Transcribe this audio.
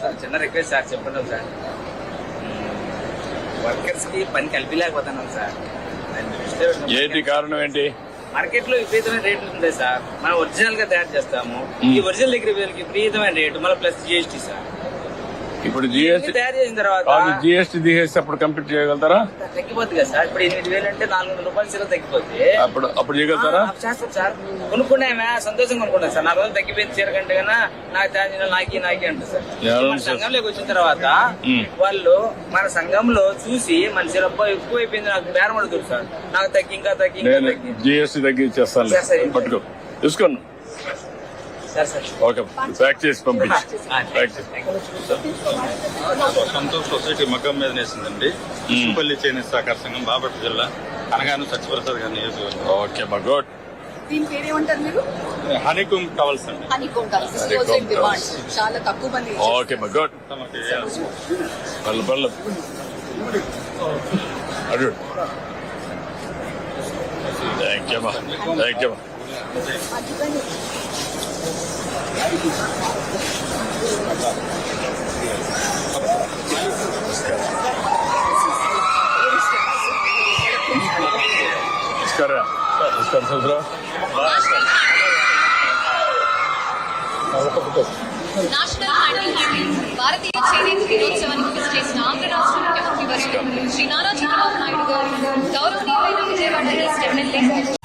Sir చిన్న request sir చెప్పండి sir. Workers కి పని కల్పించలేకపోతున్నాం సార్. ఏంటి కారణం ఏంటి? మార్కెట్ లో విపరీతమైన రేట్లు ఉంటాయి సార్. మనం ఒరిజినల్ గా తయారు చేస్తాము. ఈ ఒరిజినల్ దగ్గర వీళ్ళకి విపరీతమైన రేటు, మళ్ళీ ప్లస్ జిఎస్టీ సార్. ఇప్పుడు జిఎస్టీ తయారు చేసిన తర్వాత జిఎస్టీ తీసేసి అప్పుడు కంప్లీట్ చేయగలుగుతారా? తగ్గిపోతుంది కదా సార్. ఇప్పుడు 8,000 అంటే 400 రూపాయలు సరే తగ్గిపోతే అప్పుడు చేయగలుగుతారా? చేస్తాం సార్. కొనుక్కున్నామే సంతోషంగా కొనుక్కున్నాం సార్. 4 రోజులు తగ్గిపోయింది చీర కంటే కన్నా నాకు తయారు నాకి అంటారు సార్. మన సంఘంలోకి వచ్చిన తర్వాత వాళ్ళు మన సంఘంలో చూసి మన చీర ఎక్కువ అయిపోయింది నాకు బేరం అడుగుతారు సార్. నాకు తగ్గి ఇంకా తగ్గి జిఎస్టీ తగ్గించేస్తాను పట్టుకో తీసుకోండి. ఓకే ప్యాక్ చేసి పంపించి సంతోష్ సొసైటీ మగ్గం మీద నేసిందండి. పల్లి చేనేత సహకార సంఘం, బాపట్ల జిల్లా, అనగాను సత్యప్రసాద్ గారి నియోజకవర్గం. ఓకే మా గుడ్. దీని పేరేమంటారు మీరు? హనీకోమ్ టవల్స్ అండి. హనీకోమ్ టవల్స్ చాలా తక్కువ మంది. ఓకే మా గుడ్. పళ్ళు అడు థ్యాంక్ యూ మా థ్యాంక్ యూ మా. నమస్కారం సోదరా. నేషనల్ భారతీయ చేనేత దినోత్సవానికి విజిట్ చేసిన ఆంధ్ర రాష్ట్ర ముఖ్యమంత్రి వర్యులు శ్రీ నారా చంద్రబాబు నాయుడు గారు, గౌరవనీయులైన విజయవాడ ఈస్ట్ ఎమ్మెల్యే